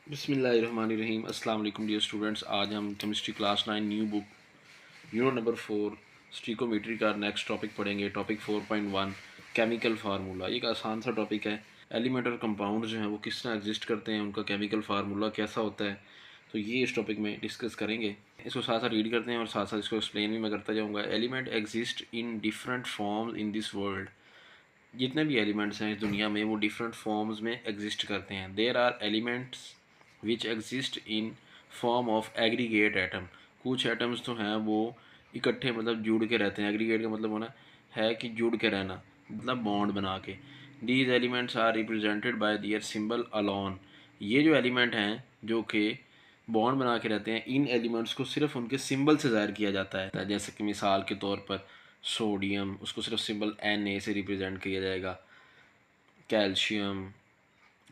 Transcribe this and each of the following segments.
बिस्मिल्लाहिर्रहमानिर्रहीम। अस्सलाम वालेकुम डियर स्टूडेंट्स। आज हम chemistry class 9 new book unit number 4 stoichiometry का नेक्स्ट टॉपिक पढ़ेंगे। Topic 4.1 chemical formula. ये एक आसान सा टॉपिक है। एलिमेंट और कंपाउंड जो हैं वो किस तरह एग्जिस्ट करते हैं, उनका केमिकल फार्मूला कैसा होता है, तो ये इस टॉपिक में डिस्कस करेंगे। इसको साथ साथ रीड करते हैं और साथ साथ इसको एक्सप्लेन भी मैं करता जाऊँगा। Element exist in different forms in this world. जितने भी एलिमेंट्स हैं इस दुनिया में वो डिफरेंट फॉर्म्स में एग्जिस्ट करते हैं। There are elements which exist in form of aggregate atom. कुछ एटम्स तो हैं वो इकट्ठे मतलब जुड़ के रहते हैं। एग्रीगेट का मतलब होना है कि जुड़ के रहना, मतलब बॉन्ड बना के। These elements are represented by their symbol alone. ये जो एलिमेंट हैं जो कि बॉन्ड बना के रहते हैं, इन एलिमेंट्स को सिर्फ उनके सिंबल से ज़ाहिर किया जाता है। जैसे कि मिसाल के तौर पर सोडियम, उसको सिर्फ सिंबल Na से रिप्रेजेंट किया जाएगा। कैल्शियम,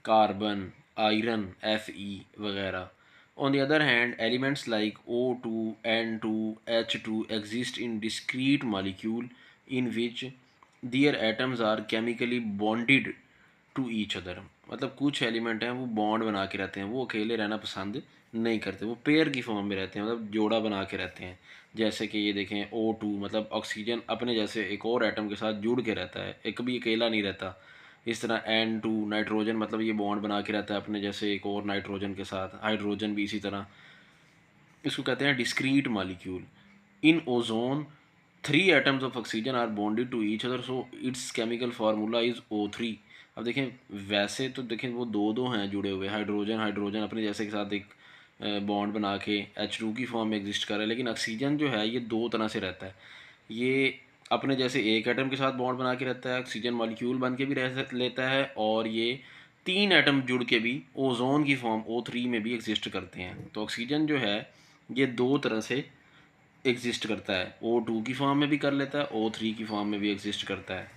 कार्बन, आयरन Fe वगैरह। On the other hand elements like O2, N2, H2 exist in discrete molecule in which their atoms are chemically bonded to each other। मतलब कुछ element हैं वो bond बना के रहते हैं, वो अकेले रहना पसंद नहीं करते, वो पेयर की फॉर्म में रहते हैं, मतलब जोड़ा बना के रहते हैं। जैसे कि ये देखें O2 मतलब ऑक्सीजन अपने जैसे एक और एटम के साथ जुड़ के रहता है, एक भी अकेला नहीं रहता। इस तरह N2 नाइट्रोजन मतलब ये बॉन्ड बना के रहता है अपने जैसे एक और नाइट्रोजन के साथ। हाइड्रोजन भी इसी तरह। इसको कहते हैं discrete molecule. In ozone 3 atoms of oxygen are bonded to each other, so its chemical formula is O3। अब देखें वैसे तो देखें वो दो दो हैं जुड़े हुए, हाइड्रोजन हाइड्रोजन अपने जैसे के साथ एक बॉन्ड बना के H2 की फॉर्म में एग्जिस्ट कर रहा है। लेकिन ऑक्सीजन जो है ये दो तरह से रहता है। ये अपने जैसे एक एटम के साथ बॉन्ड बना के रहता है, ऑक्सीजन मॉलिक्यूल बन के भी रह लेता है, और ये 3 एटम जुड़ के भी ओजोन की फॉर्म O3 में भी एग्जिस्ट करते हैं। तो ऑक्सीजन जो है ये दो तरह से एग्जिस्ट करता है, O2 की फॉर्म में भी कर लेता है, O3 की फॉर्म में भी एग्जिस्ट करता है।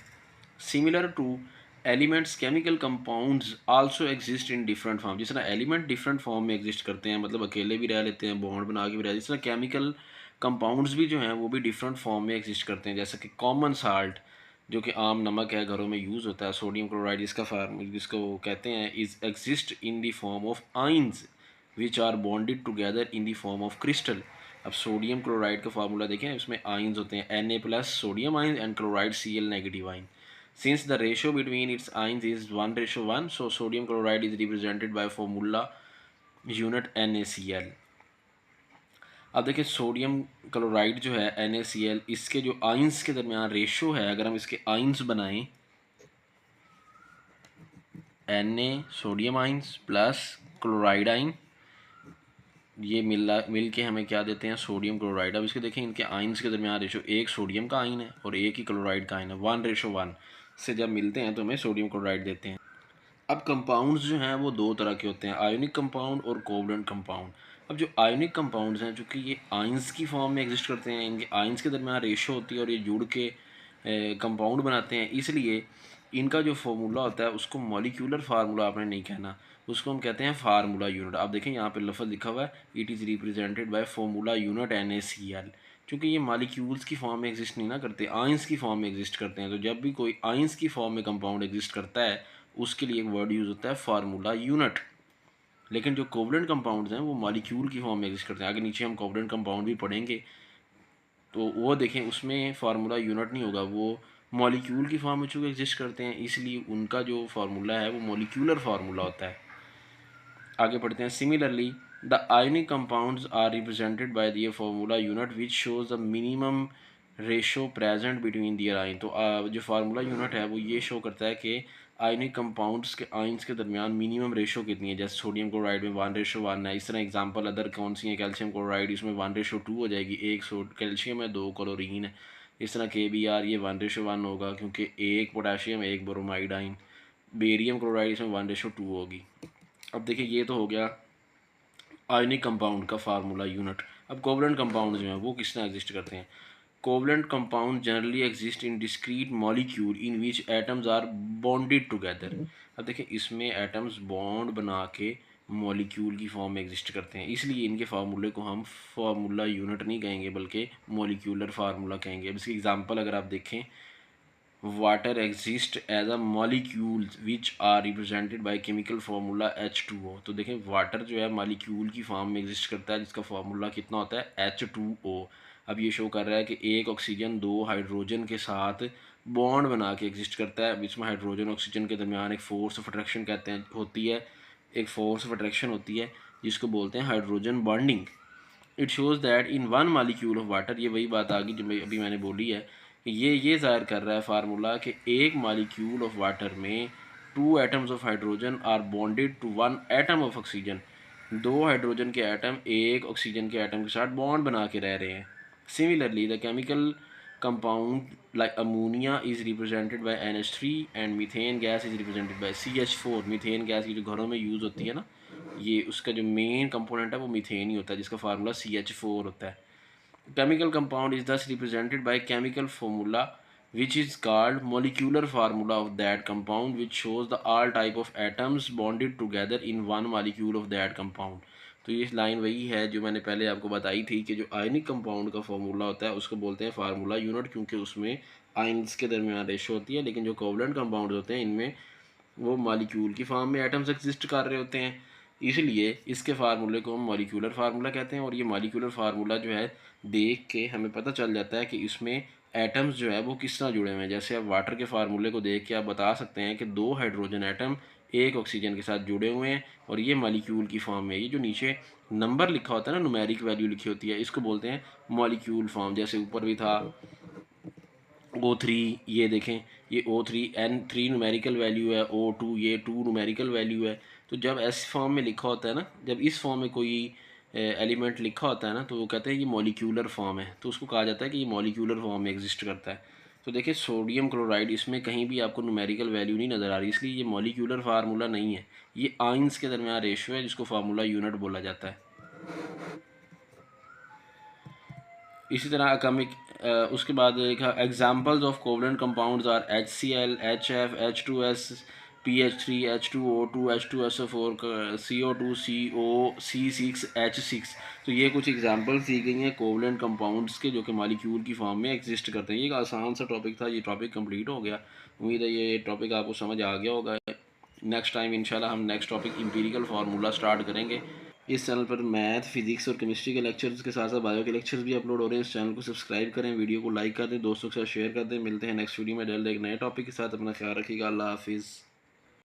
Similar two elements chemical compounds also exist in different form. जिस तरह एलिमेंट डिफरेंट फॉर्म में एग्जिस्ट करते हैं, मतलब अकेले भी रह लेते हैं, बॉन्ड बना के भी रह, जिस तरह केमिकल कंपाउंड्स भी जो हैं वो भी डिफरेंट फॉर्म में एग्जिस्ट करते हैं। जैसे कि कॉमन साल्ट जो कि आम नमक है, घरों में यूज़ होता है, सोडियम क्लोराइड जिसका फार्म जिसको कहते हैं, is exist in the form of ions which are bonded together in the form of crystal. अब सोडियम क्लोराइड का फार्मूला देखें, इसमें आइंस होते हैं Na+ sodium ions and chloride Cl negative ion. Since the ratio between its ions is 1:1, so sodium chloride is represented by formula unit NaCl। अब देखिए sodium chloride जो है NaCl, इसके जो आइंस के दरमियान रेशो है, अगर हम इसके आइंस बनाएं Na sodium ions plus chloride आइन, ये मिल के हमें क्या देते हैं, सोडियम क्लोराइड। अब इसके देखें इनके आइंस के दरमियान रेशो, एक सोडियम का आइन है और एक ही क्लोराइड का आइन है, 1:1 से जब मिलते हैं तो हमें सोडियम क्लोराइड देते हैं। अब कंपाउंड्स जो हैं वो दो तरह के होते हैं, आयोनिक कंपाउंड और कोवलेंट कंपाउंड। अब जो आयोनिक कंपाउंड्स हैं, चूँकि ये आइंस की फॉर्म में एग्जिस्ट करते हैं, इनके आइंस के दरमियान रेशो होती है और ये जुड़ के कंपाउंड बनाते हैं, इसलिए इनका जो फार्मूला होता है उसको मॉलिक्यूलर फार्मूला आपने नहीं कहना, उसको हम कहते हैं फार्मूला यूनिट। आप देखें यहाँ पे लफ्ज़ लिखा हुआ है, it is represented by formula unit NaCl। क्योंकि ये मालिक्यूल्स की फॉर्म में एग्जिस्ट नहीं ना करते, आइंस की फॉर्म में एग्जिस्ट करते हैं। तो जब भी कोई आइंस की फॉर्म में कंपाउंड एग्जिस्ट करता है उसके लिए एक वर्ड यूज़ होता है फार्मूला यूनिट। लेकिन जो कोवलेंट कंपाउंड्स हैं वो मॉलिक्यूल की फॉर्म में एग्जिस्ट करते हैं। आगे नीचे हम कोवलेंट कंपाउंड भी पढ़ेंगे तो वो देखें उसमें फार्मूला यूनिट नहीं होगा, वो मॉलिक्यूल की फॉर्म में चूँकि एग्जिस्ट करते हैं इसलिए उनका जो फार्मूला है वो मॉलिक्यूलर फार्मूला होता है। आगे पढ़ते हैं। Similarly the ionic compounds are represented by their formula unit which shows the minimum ratio present between their ion. तो जो फार्मूला यूनिट है वो ये शो करता है कि आयोनिक कंपाउंड्स के आइंस के दरमियान मिनिमम रेशो कितनी है। जैसे सोडियम क्लोराइड में 1:1 है, इस तरह एग्जांपल अदर कौन सी है, कैल्शियम क्लोराइड, इसमें 1:2 हो जाएगी, एक कैल्शियम है 2 क्लोरीन है। इस तरह KBr ये 1:1 होगा क्योंकि एक पोटाशियम एक ब्रोमाइड आइन। बेरियम क्लोराइड इसमें 1:2 होगी। अब देखिए ये तो हो गया आयोनिक कंपाउंड का फार्मूला यूनिट। अब कोवलेंट कंपाउंड जो हैं वो किस तरह एग्जिस्ट करते हैं। Covalent compound generally exist in discrete molecule in which atoms are bonded together. अब देखिए इसमें एटम्स बॉन्ड बना के मॉलिक्यूल की फॉर्म में एग्जिस्ट करते हैं, इसलिए इनके फार्मूले को हम फार्मूला यूनिट नहीं कहेंगे बल्कि मॉलिक्यूलर फार्मूला कहेंगे। अब इसकी एग्जांपल अगर आप देखें water exist as a molecules which are represented by chemical formula H2O। तो देखें वाटर जो है मॉलिक्यूल की फॉर्म में एग्जिस्ट करता है जिसका फार्मूला कितना होता है H2O। अब ये शो कर रहा है कि एक ऑक्सीजन दो हाइड्रोजन के साथ बॉन्ड बना के एग्जिस्ट करता है। इसमें हाइड्रोजन ऑक्सीजन के दरमियान एक फोर्स ऑफ अट्रैक्शन कहते हैं होती है, एक फोर्स ऑफ अट्रैक्शन होती है जिसको बोलते हैं hydrogen bonding. It shows that in one molecule of water, ये वही बात आ गई जो अभी मैंने बोली है कि ये ज़ाहिर कर रहा है फार्मूला कि एक मालिक्यूल ऑफ वाटर में two atoms of hydrogen are bonded to one atom of oxygen. दो हाइड्रोजन के एटम एक ऑक्सीजन के एटम के साथ बॉन्ड बना के रह रहे हैं। Similarly the chemical compound like ammonia is represented by NH3 and methane gas is represented by CH4। Methane gas की जो घरों में यूज़ होती है ना, ये उसका जो मेन कंपोनेंट है वो मीथेन ही होता है जिसका फार्मूला CH4 होता है। केमिकल कंपाउंड इज दस represented by chemical formula which is called molecular formula of that compound which shows the all type of atoms bonded together in one molecule of that compound। तो ये line वही है जो मैंने पहले आपको बताई थी कि जो आयनिक कंपाउंड का फार्मूला होता है उसको बोलते हैं फार्मूला यूनिट, क्योंकि उसमें आयन्स के दरमियान रेशो होती है। लेकिन जो कोवलेंट कंपाउंड होते हैं इनमें वो मॉलिक्यूल की फॉर्म में एटम्स एग्जिस्ट कर रहे होते हैं, इसलिए इसके फार्मूले को हम मॉलिक्यूलर फार्मूला कहते हैं। और ये मॉलिक्यूलर फार्मूला जो है देख के हमें पता चल जाता है कि इसमें एटम्स जो है वो किस तरह जुड़े हुए हैं। जैसे आप वाटर के फार्मूले को देख के आप बता सकते हैं कि दो हाइड्रोजन एटम एक ऑक्सीजन के साथ जुड़े हुए हैं और ये मॉलिक्यूल की फॉर्म में। ये जो नीचे नंबर लिखा होता है ना, न्यूमेरिक वैल्यू लिखी होती है, इसको बोलते हैं मॉलिक्यूल फॉर्म। जैसे ऊपर भी था O3, ये देखें ये O3 N3 न्यूमेरिकल वैल्यू है, O2 ये 2 न्यूमेरिकल वैल्यू है। तो जब ऐसे फॉर्म में लिखा होता है ना, जब इस फॉर्म में कोई एलिमेंट लिखा होता है ना तो वो कहते हैं ये मॉलिक्यूलर फॉर्म है, तो उसको कहा जाता है कि ये मॉलिक्यूलर फॉर्म में एग्जिस्ट करता है। तो देखिए सोडियम क्लोराइड, इसमें कहीं भी आपको न्यूमेरिकल वैल्यू नहीं नज़र आ रही, इसलिए ये मॉलिक्यूलर फार्मूला नहीं है, ये आइंस के दरमियान रेशो है जिसको फार्मूला यूनिट बोला जाता है। इसी तरह अकामिक उसके बाद लिखा examples of covalent compounds are HCl, HF, H2S, PH3, H2O2, H2SO4, CO2, CO, C6, H6। तो ये कुछ एग्जांपल्स दी गई हैं कोवलेंट कंपाउंड्स के जो कि मॉलिक्यूल की फॉर्म में एग्जिस्ट करते हैं। ये एक आसान सा टॉपिक था, ये टॉपिक कंप्लीट हो गया। उम्मीद है ये टॉपिक आपको समझ आ गया होगा। नेक्स्ट टाइम इंशाल्लाह हम next topic empirical formula start करेंगे। इस चैनल पर मैथ, फिजिक्स और केमिस्ट्री के लेक्चर्स के साथ साथ बायो के लेक्चर्स भी अपलोड हो रहे हैं। इस चैनल को सब्सक्राइब करें, वीडियो को लाइक कर दें, दोस्तों के साथ शेयर कर दें। मिलते हैं नेक्स्ट वीडियो में जल्द एक नए टॉपिक के साथ। अपना ख्याल रखिएगा। अल्लाह हाफिज़।